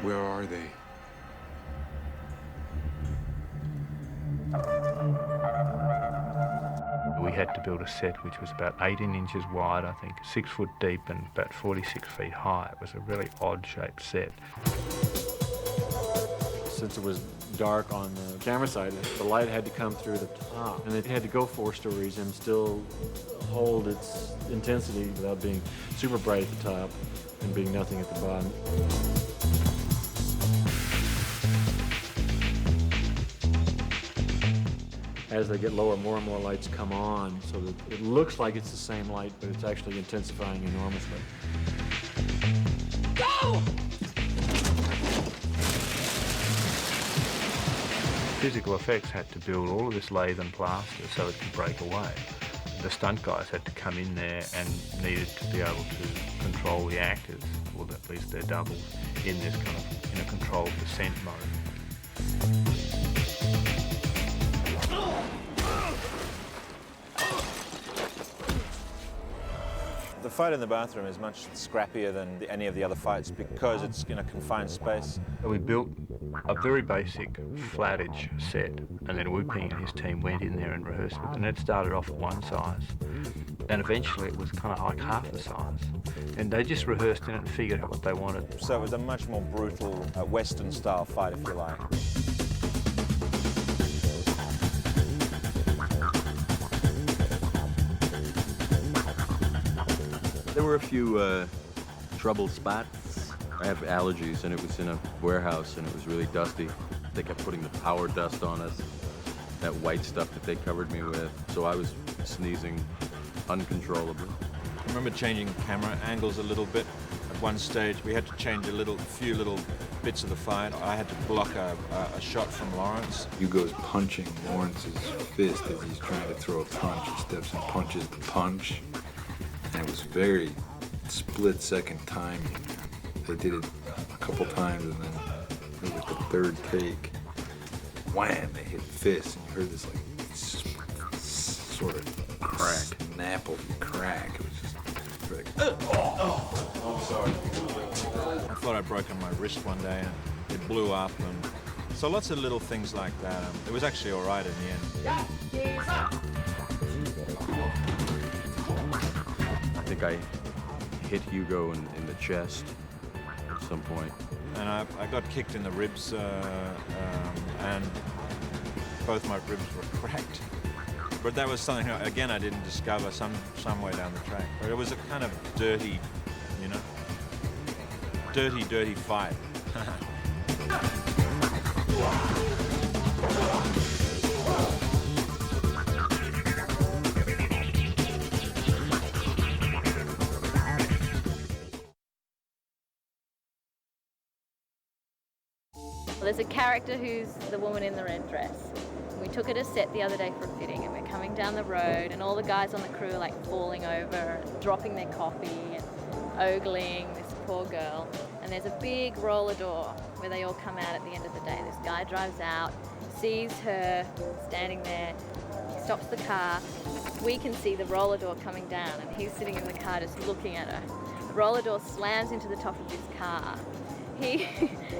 Where are they? We had to build a set which was about 18 inches wide, I think, 6 foot deep and about 46 feet high. It was a really odd-shaped set. Since it was dark on the camera side, the light had to come through the top, and it had to go 4 stories and still hold its intensity without being super bright at the top and being nothing at the bottom. As they get lower, more and more lights come on, so that it looks like it's the same light, but it's actually intensifying enormously. Go! Physical effects had to build all of this lathe and plaster so it could break away. The stunt guys had to come in there and needed to be able to control the actors, or at least their doubles, in this kind of, in a controlled descent mode. The fight in the bathroom is much scrappier than any of the other fights because it's in a confined space. We built a very basic flattage set, and then Wu-Ping and his team went in there and rehearsed it. And it started off at one size, and eventually it was kind of like half the size. And they just rehearsed in it and figured out what they wanted. So it was a much more brutal Western-style fight, if you like. There were a few trouble spots. I have allergies, and it was in a warehouse, and it was really dusty. They kept putting the power dust on us, that white stuff that they covered me with. So I was sneezing uncontrollably. I remember changing camera angles a little bit. At one stage, we had to change a few little bits of the fight. I had to block a shot from Lawrence. Hugo's punching Lawrence's fist as he's trying to throw a punch. He steps and punches the punch. And it was very split-second timing. They did it a couple times, and then it was the third take. Wham! They hit fist, and you heard this like sort of crack, napple crack. It was just like, Oh, I'm sorry. I thought I'd broken my wrist one day, and it blew up, and so lots of little things like that. It was actually all right in the end. I think I hit Hugo in the chest at some point. And I got kicked in the ribs, and both my ribs were cracked. But that was something, again, I didn't discover some way down the track. But it was a kind of dirty, you know, dirty fight. There's a character who's the woman in the red dress. We took her to set the other day for a fitting, and we're coming down the road, and all the guys on the crew are like falling over and dropping their coffee and ogling this poor girl. And there's a big roller door where they all come out at the end of the day. This guy drives out, sees her standing there, he stops the car. We can see the roller door coming down, and he's sitting in the car just looking at her. The roller door slams into the top of his car. He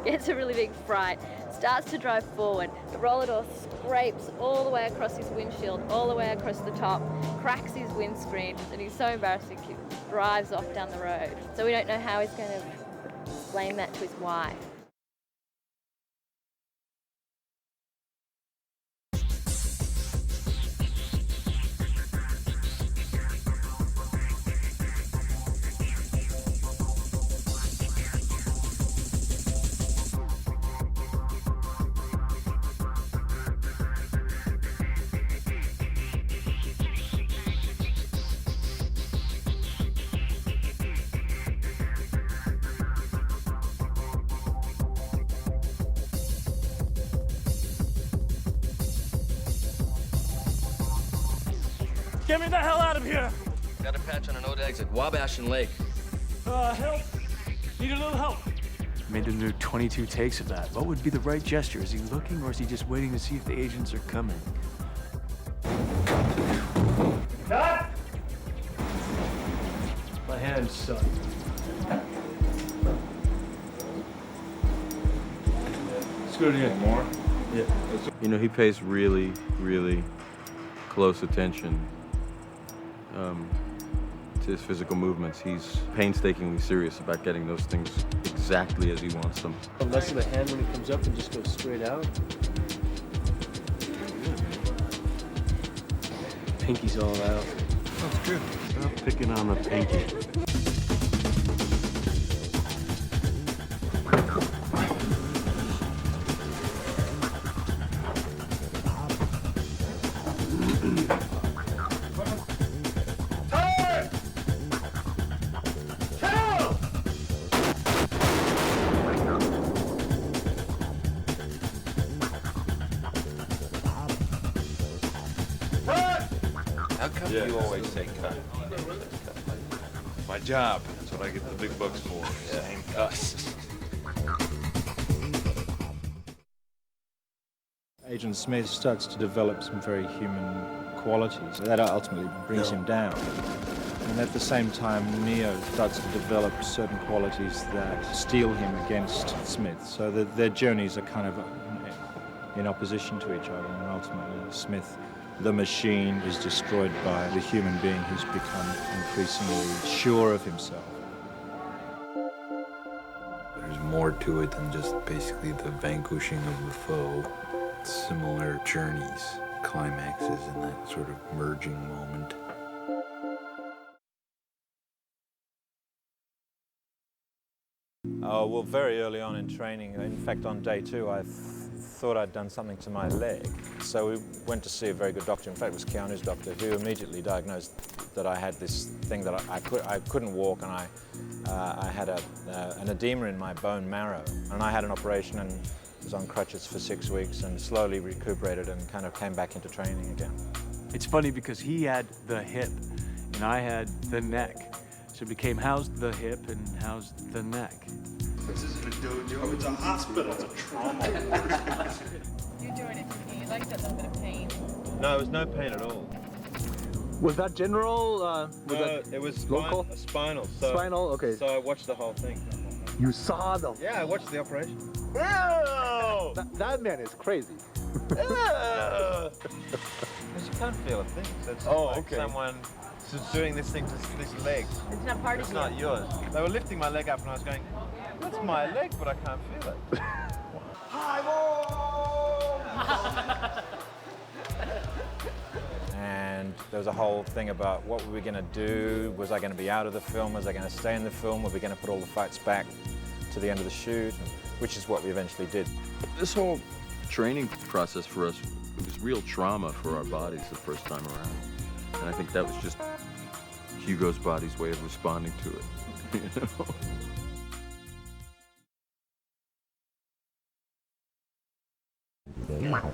gets a really big fright, starts to drive forward. The roller door scrapes all the way across his windshield, all the way across the top, cracks his windscreen, and he's so embarrassed he drives off down the road. So we don't know how he's going to explain that to his wife. Get me the hell out of here! Got a patch on an old exit, Wabash and Lake. Help! Need a little help. Made him do 22 takes of that. What would be the right gesture? Is he looking, or is he just waiting to see if the agents are coming? Cut! My hands suck. do it again. More? Yeah. You know, he pays really, really close attention to his physical movements. He's painstakingly serious about getting those things exactly as he wants them. Less of the hand when it comes up and just goes straight out. Pinky's all out. That's good. Stop picking on the pinky. How come you always say cut? My job. That's what I get the big bucks for. Saying cuss. Agent Smith starts to develop some very human qualities that ultimately brings him down. And at the same time, Neo starts to develop certain qualities that steel him against Smith. So that their journeys are kind of in opposition to each other, and ultimately Smith, the machine, is destroyed by the human being who's become increasingly sure of himself. There's more to it than just basically the vanquishing of the foe. Similar journeys, climaxes, and that sort of merging moment. Oh, well, very early on in training, in fact, on day 2, I thought I'd done something to my leg. So we went to see a very good doctor. In fact, it was Keanu's doctor, who immediately diagnosed that I had this thing that I couldn't walk, and I had an edema in my bone marrow. And I had an operation and was on crutches for 6 weeks and slowly recuperated and kind of came back into training again. It's funny because he had the hip and I had the neck. So it became how's the hip and how's the neck. This isn't a dojo, it's a hospital, it's a trauma. You're doing it for you. You like that little bit of pain. No, it was no pain at all. Was that general? It was local? spinal. Spinal, okay. So I watched the whole thing. You saw the... Yeah, I watched the operation. Ew! That man is crazy. Because you can't feel a thing. So it's like someone doing this thing to this leg. It's not part of It's you. not yours. They were lifting my leg up and I was going, that's my leg, but I can't feel it. And there was a whole thing about what were we going to do? Was I going to be out of the film? Was I going to stay in the film? Were we going to put all the fights back to the end of the shoot? Which is what we eventually did. This whole training process for us, it was real trauma for our bodies the first time around. And I think that was just Hugo's body's way of responding to it, you know?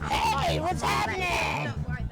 Hey, what's happening? Don't worry.